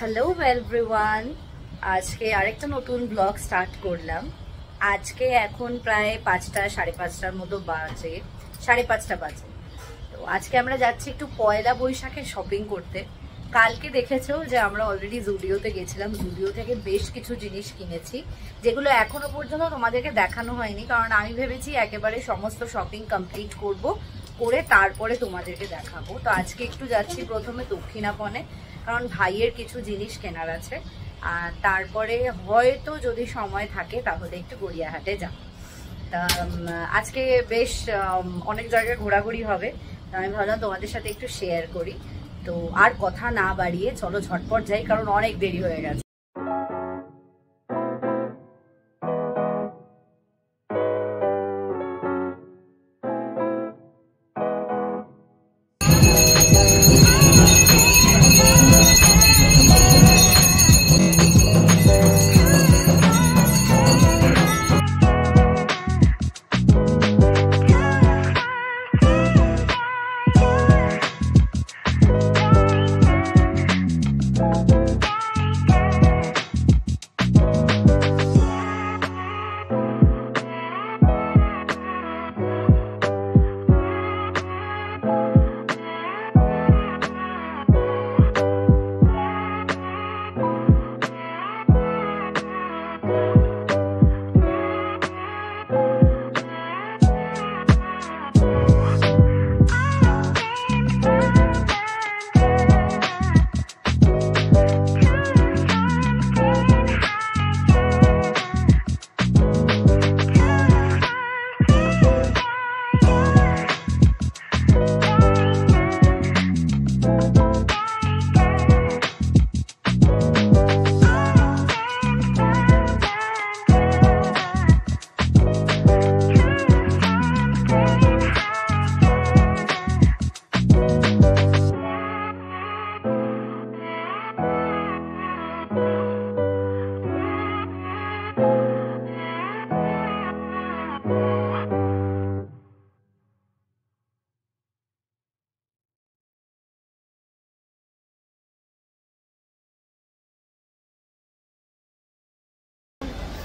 Hello everyone, আজকে আরেকটা নতুন ব্লগ স্টার্ট করলাম। আজকে এখন প্রায় 5টা সাড়ে 5টার মতো বাজে, 5:30 বাজে। তো আজকে আমরা যাচ্ছি একটু পয়লা বৈশাখের শপিং করতে। কালকে দেখেছো যে আমরা অলরেডি জুডিওতে গেছিলাম, জুডিও থেকে বেশ কিছু জিনিস কিনেছি যেগুলো এখনো পর্যন্ত তোমাদেরকে দেখানো হয়নি, কারণ আমি ভেবেছি একেবারে সমস্ত শপিং কমপ্লিট করে তারপরে তোমাদেরকে দেখাবো। তো আজকে একটু যাচ্ছি প্রথমে দক্ষিণাপনে, কারণ ভাইয়ের কিছু জিনিস কেনার আছে, আর তারপরে হয়তো যদি সময় থাকে তাহলে একটু গড়িয়াহাটে যাব। তা আজকে বেশ অনেক জায়গায় ঘোরাঘুরি হবে, আমি ভাবলাম তোমাদের সাথে একটু শেয়ার করি। তো আর কথা না বাড়িয়ে চলো ঝটপট যাই, কারণ অনেক দেরি হয়ে গেছে।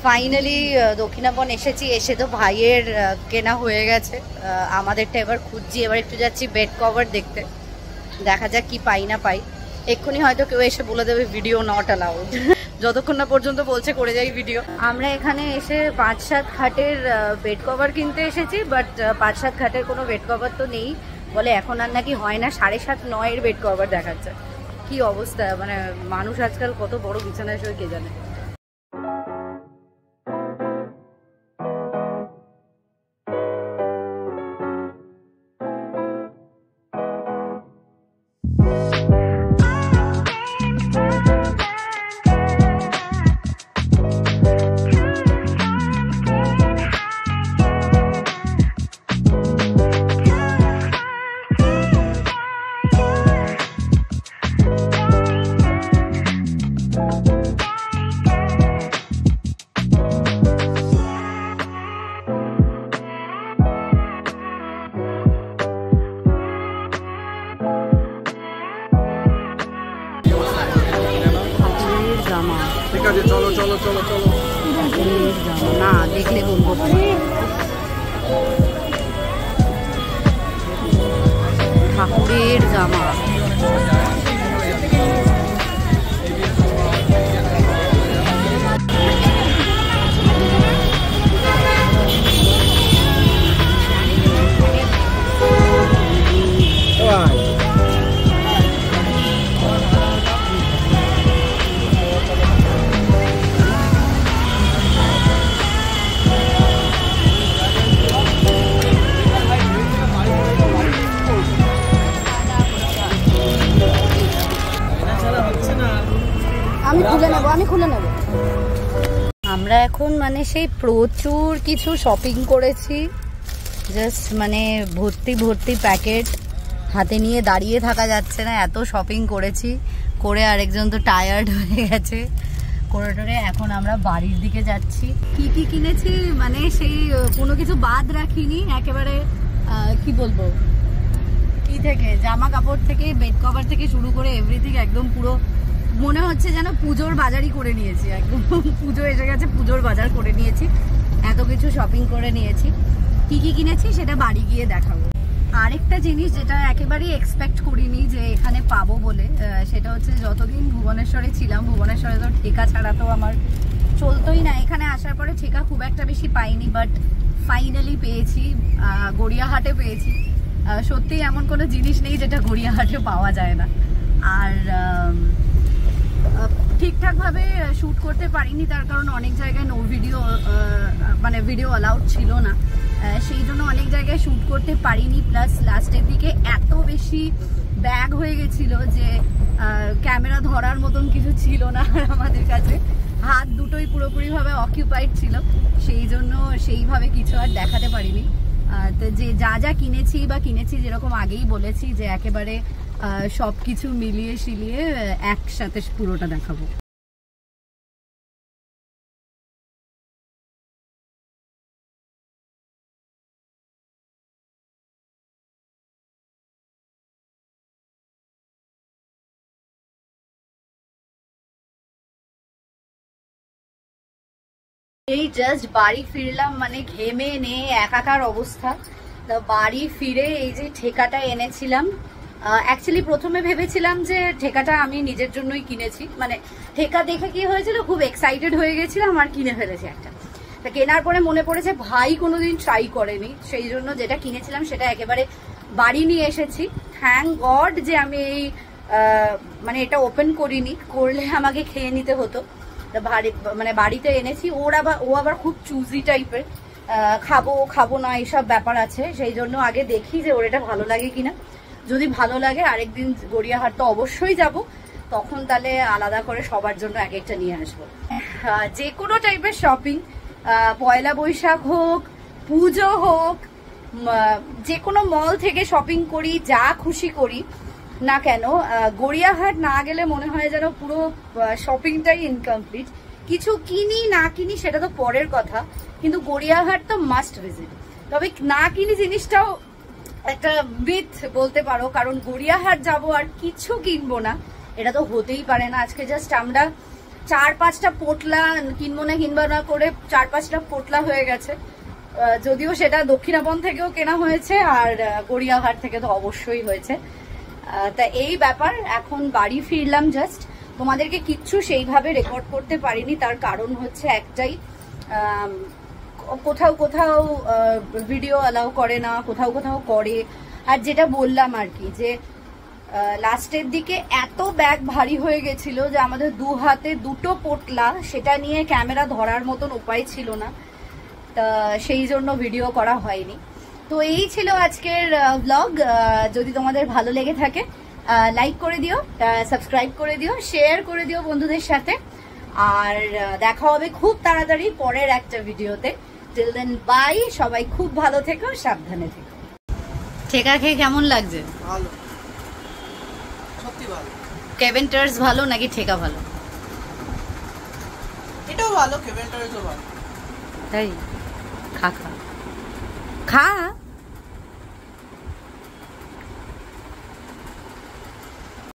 ফাইনালি দক্ষিণাপন এসেছি, এসে তো ভাইয়ের কেনা হয়ে গেছে। আমাদেরটা এবার খুঁজছি, এবার একটু যাচ্ছি বেড কভার দেখতে, দেখা যাক কি পাই না পাই। এক্ষুনি হয়তো কেউ এসে বলে দেবে ভিডিও নট অ্যালাউড, যতক্ষণ না পর্যন্ত বলছে করে যাই ভিডিও। আমরা এখানে এসে 5-7 খাটের বেড কভার কিনতে এসেছি, বাট 5-7 খাটের কোনো বেড কভার তো নেই বলে এখন আর নাকি হয় না, 7.5-9 বেড কভার দেখাচ্ছে। কি অবস্থা, মানে মানুষ আজকাল কত বড় বিছানায় শোয় কে জানে। চলো চলো চলো চলো না দেখলে বলবো ঠাকুরের জামা। আমি খুলে নেব। আমরা এখন মানে সেই প্রচুর কিছু শপিং করেছি, জাস্ট মানে ভর্তি ভর্তি প্যাকেট, হাতে নিয়ে দাঁড়িয়ে থাকা যাচ্ছে না, এত শপিং করেছি। করে আরেকজন তো টায়ার্ড হয়ে গেছে করে। এখন আমরা বাড়ির দিকে যাচ্ছি। কি কি কিনেছি মানে সেই কোনো কিছু বাদ রাখিনি, একেবারে কি বলবো, কি থেকে জামা কাপড় থেকে বেড কভার থেকে শুরু করে এভরিথিং একদম পুরো মনে হচ্ছে যেন পুজোর বাজারই করে নিয়েছি, একদম পুজো এসে গেছে, পুজোর বাজার করে নিয়েছি, এত কিছু শপিং করে নিয়েছি। কি কি কিনেছি সেটা বাড়ি গিয়ে দেখাবো। আরেকটা জিনিস যেটা একেবারেই এক্সপেক্ট করিনি যে এখানে পাবো বলে, সেটা হচ্ছে যতদিন ভুবনেশ্বরে ছিলাম, ভুবনেশ্বরে তো ঠেকা ছাড়া তো আমার চলতোই না। এখানে আসার পরে ঠেকা খুব একটা বেশি পাইনি, বাট ফাইনালি পেয়েছি, গড়িয়াহাটে পেয়েছি। সত্যিই এমন কোনো জিনিস নেই যেটা গড়িয়াহাটে পাওয়া যায় না। আর ঠিকঠাকভাবে শ্যুট করতে পারিনি, তার কারণ অনেক জায়গায় নো ভিডিও, মানে ভিডিও অ্যালাউড ছিল না, সেই জন্য অনেক জায়গায় শ্যুট করতে পারিনি। প্লাস লাস্টের দিকে এত বেশি ব্যাগ হয়ে গেছিল যে ক্যামেরা ধরার মতন কিছু ছিল না আমাদের কাছে, হাত দুটোই পুরোপুরিভাবে অকিউপাইড ছিল, সেই জন্য সেইভাবে কিছু আর দেখাতে পারিনি। তো যে যা যা কিনেছি যেরকম আগেই বলেছি যে একেবারে সব কিছু মিলিয়ে শিলিয়ে একসাথে পুরোটা দেখাবো। এই জাস্ট বাড়ি ফিরলাম, মানে ঘেমে নে একাকার অবস্থা। তো বাড়ি ফিরে এই যে ঠেকাটা এনেছিলাম, অ্যাকচুয়ালি প্রথমে ভেবেছিলাম যে ঠেকাটা আমি নিজের জন্যই কিনেছি, মানে ঠেকা দেখে কি হয়েছিল, খুব এক্সাইটেড হয়ে গেছিলাম আর কিনে ফেলেছি একটা। তা কেনার পরে মনে পড়েছে ভাই কোনোদিন ট্রাই করেনি, সেই জন্য যেটা কিনেছিলাম সেটা একেবারে বাড়ি নিয়ে এসেছি। থ্যাংক গড যে আমি এই মানে এটা ওপেন করিনি, করলে আমাকে খেয়ে নিতে হতো। মানে বাড়িতে এনেছি। ও আবার খুব চুজি টাইপের, খাবো না এইসব ব্যাপার আছে, সেই জন্য আগে দেখি যে ওর এটা ভালো লাগে কিনা। যদি ভালো লাগে আরেকদিন গড়িয়াহাট তো অবশ্যই যাব, তখন তাহলে আলাদা করে সবার জন্য এক একটা নিয়ে আসবো। যে কোনো টাইপের শপিং, পয়লা বৈশাখ হোক, পুজো হোক, যে কোনো মল থেকে শপিং করি, যা খুশি করি না কেন, গড়িয়াহাট না গেলে মনে হয় যেন পুরো শপিংটাই ইনকমপ্লিট। কিছু কিনি না কিনি সেটা তো পরের কথা, কিন্তু গড়িয়াহাট তো মাস্ট ভিজিট। তবে না কিনি জিনিসটাও একটা মিথ বলতে পারো, কারণ গড়িয়াহাট যাবো আর কিছু কিনবো না এটা তো হতেই পারে না। আজকে জাস্ট আমরা 4-5টা পোটলা কিনবো না করে 4-5টা পোটলা হয়ে গেছে, যদিও সেটা দক্ষিণাপন থেকেও কেনা হয়েছে আর গড়িয়াহাট থেকে তো অবশ্যই হয়েছে। তা এই ব্যাপার, এখন বাড়ি ফিরলাম জাস্ট, তোমাদেরকে কিচ্ছু সেইভাবে রেকর্ড করতে পারিনি, তার কারণ হচ্ছে একটাই, কোথাও ভিডিও অ্যালাউ করে না, কোথাও করে। আর যেটা বললাম আর কি, যে লাস্টের দিকে এত ব্যাগ ভারী হয়ে গেছিল যে আমাদের 2 হাতে 2টো পোটলা, সেটা নিয়ে ক্যামেরা ধরার মতন উপায় ছিল না, তা সেই জন্য ভিডিও করা হয়নি। তো এই ছিল আজকের ব্লগ। যদি তোমাদের ভালো লেগে থাকে লাইক করে দিও, সাবস্ক্রাইব করে দিও, শেয়ার করে দিও বন্ধুদের সাথে, আর দেখা হবে খুব তাড়াতাড়ি পরের একটা ভিডিওতে। টিল দেন বাই, সবাই খুব ভালো থেকো, সাবধানে থেকো। ঠেকা খেয়ে কেমন লাগছে? ভালো, সত্যি ভালো। কেভেন্টার্স ভালো নাকি ঠেকা ভালো? এটাও ভালো, কেভেন্টার্সও ভালো। তাই খা খা খা।